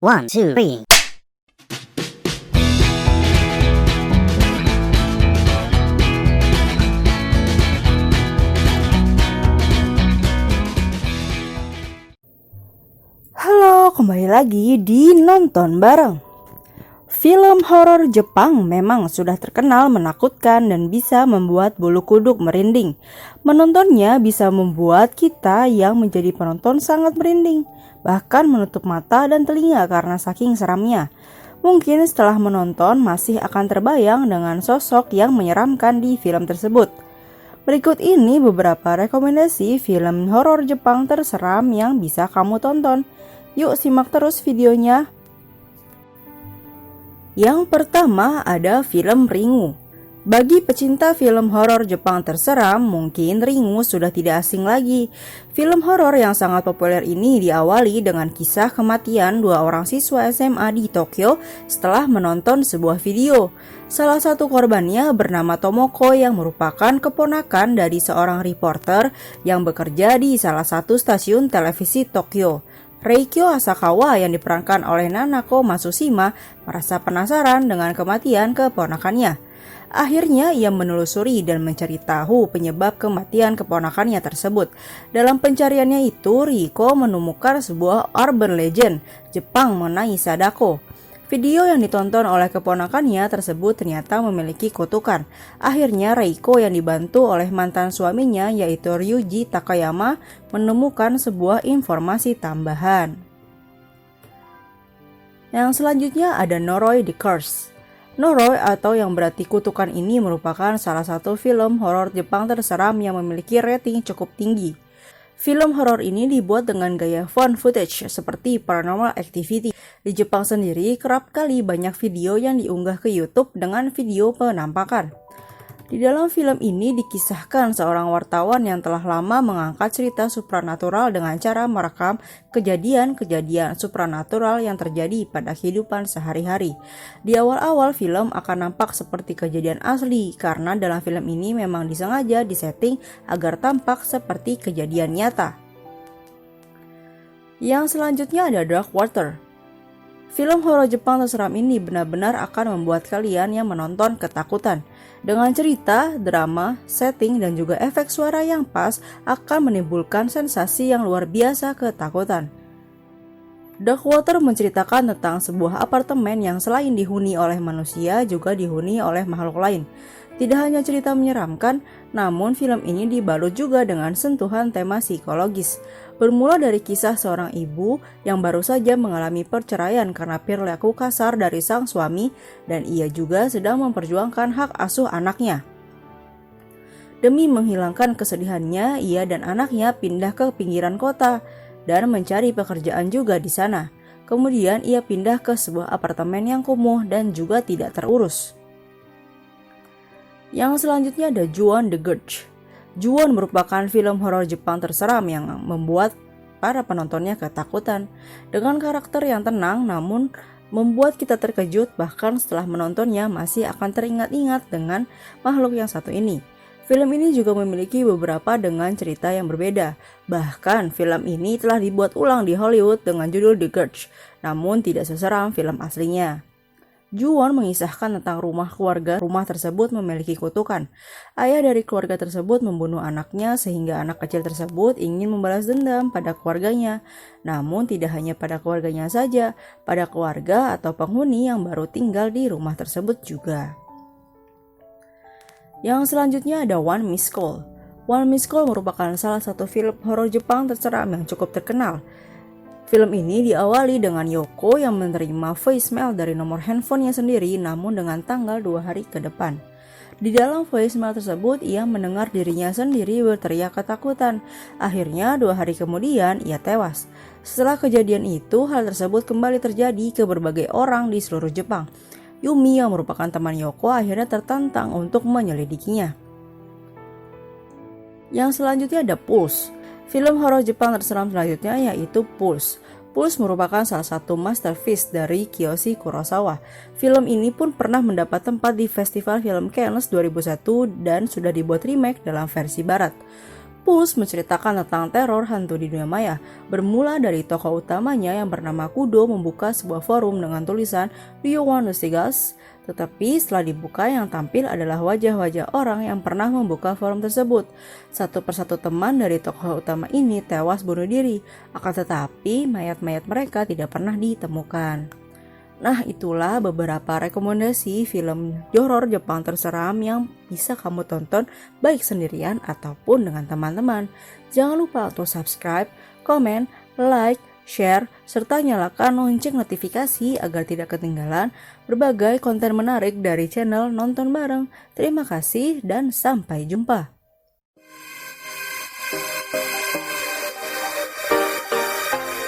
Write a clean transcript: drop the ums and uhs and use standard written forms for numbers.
One, two, three. Halo, kembali lagi di Nonton Bareng. Film horor Jepang memang sudah terkenal menakutkan dan bisa membuat bulu kuduk merinding. Menontonnya bisa membuat kita yang menjadi penonton sangat merinding, bahkan menutup mata dan telinga karena saking seramnya. Mungkin setelah menonton masih akan terbayang dengan sosok yang menyeramkan di film tersebut. Berikut ini beberapa rekomendasi film horor Jepang terseram yang bisa kamu tonton. Yuk simak terus videonya. Yang pertama ada film Ringu. Bagi pecinta film horor Jepang terseram, mungkin Ringu sudah tidak asing lagi. Film horor yang sangat populer ini diawali dengan kisah kematian dua orang siswa SMA di Tokyo setelah menonton sebuah video. Salah satu korbannya bernama Tomoko yang merupakan keponakan dari seorang reporter yang bekerja di salah satu stasiun televisi Tokyo. Reikyo Asakawa yang diperankan oleh Nanako Matsushima merasa penasaran dengan kematian keponakannya. Akhirnya ia menelusuri dan mencari tahu penyebab kematian keponakannya tersebut. Dalam pencariannya itu, Riko menemukan sebuah urban legend Jepang mengenai Sadako. Video yang ditonton oleh keponakannya tersebut ternyata memiliki kutukan. Akhirnya Reiko yang dibantu oleh mantan suaminya yaitu Ryuji Takayama menemukan sebuah informasi tambahan. Yang selanjutnya ada Noroi the Curse. Noroi atau yang berarti kutukan ini merupakan salah satu film horor Jepang terseram yang memiliki rating cukup tinggi. Film horor ini dibuat dengan gaya found footage seperti Paranormal Activity. Di Jepang sendiri kerap kali banyak video yang diunggah ke YouTube dengan video penampakan. Di dalam film ini dikisahkan seorang wartawan yang telah lama mengangkat cerita supranatural dengan cara merekam kejadian-kejadian supranatural yang terjadi pada kehidupan sehari-hari. Di awal-awal film akan nampak seperti kejadian asli karena dalam film ini memang disengaja disetting agar tampak seperti kejadian nyata. Yang selanjutnya ada Dark Water. Film horor Jepang terseram ini benar-benar akan membuat kalian yang menonton ketakutan. Dengan cerita, drama, setting, dan juga efek suara yang pas akan menimbulkan sensasi yang luar biasa ketakutan. Dark Water menceritakan tentang sebuah apartemen yang selain dihuni oleh manusia juga dihuni oleh makhluk lain. Tidak hanya cerita menyeramkan, namun film ini dibalut juga dengan sentuhan tema psikologis. Bermula dari kisah seorang ibu yang baru saja mengalami perceraian karena perilaku kasar dari sang suami dan ia juga sedang memperjuangkan hak asuh anaknya. Demi menghilangkan kesedihannya, ia dan anaknya pindah ke pinggiran kota dan mencari pekerjaan juga di sana. Kemudian ia pindah ke sebuah apartemen yang kumuh dan juga tidak terurus. Yang selanjutnya ada Ju-on the Grudge. Ju-on merupakan film horor Jepang terseram yang membuat para penontonnya ketakutan. Dengan karakter yang tenang namun membuat kita terkejut, bahkan setelah menontonnya masih akan teringat-ingat dengan makhluk yang satu ini. Film ini juga memiliki beberapa dengan cerita yang berbeda. Bahkan film ini telah dibuat ulang di Hollywood dengan judul The Grudge, namun tidak seseram film aslinya. Ju-on mengisahkan tentang rumah tersebut memiliki kutukan. Ayah dari keluarga tersebut membunuh anaknya sehingga anak kecil tersebut ingin membalas dendam pada keluarganya. Namun tidak hanya pada keluarganya saja, pada keluarga atau penghuni yang baru tinggal di rumah tersebut juga. Yang selanjutnya ada One Missed Call. One Missed Call merupakan salah satu film horor Jepang terseram yang cukup terkenal. Film ini diawali dengan Yoko yang menerima voicemail dari nomor handphonenya sendiri namun dengan tanggal 2 hari ke depan. Di dalam voicemail tersebut ia mendengar dirinya sendiri berteriak ketakutan. Akhirnya 2 hari kemudian ia tewas. Setelah kejadian itu hal tersebut kembali terjadi ke berbagai orang di seluruh Jepang. Yumi yang merupakan teman Yoko akhirnya tertantang untuk menyelidikinya. Yang selanjutnya ada Pulse. Film horor Jepang terseram selanjutnya yaitu Pulse. Pulse merupakan salah satu masterpiece dari Kiyoshi Kurosawa. Film ini pun pernah mendapat tempat di Festival Film Cannes 2001 dan sudah dibuat remake dalam versi barat. Pulse menceritakan tentang teror hantu di dunia maya, bermula dari tokoh utamanya yang bernama Kudo membuka sebuah forum dengan tulisan "Do you want to see us?" Tetapi setelah dibuka yang tampil adalah wajah-wajah orang yang pernah membuka forum tersebut. Satu persatu teman dari tokoh utama ini tewas bunuh diri, akan tetapi mayat-mayat mereka tidak pernah ditemukan. Nah, itulah beberapa rekomendasi film horor Jepang terseram yang bisa kamu tonton baik sendirian ataupun dengan teman-teman. Jangan lupa untuk subscribe, komen, like, share, serta nyalakan lonceng notifikasi agar tidak ketinggalan berbagai konten menarik dari channel Nonton Bareng. Terima kasih dan sampai jumpa.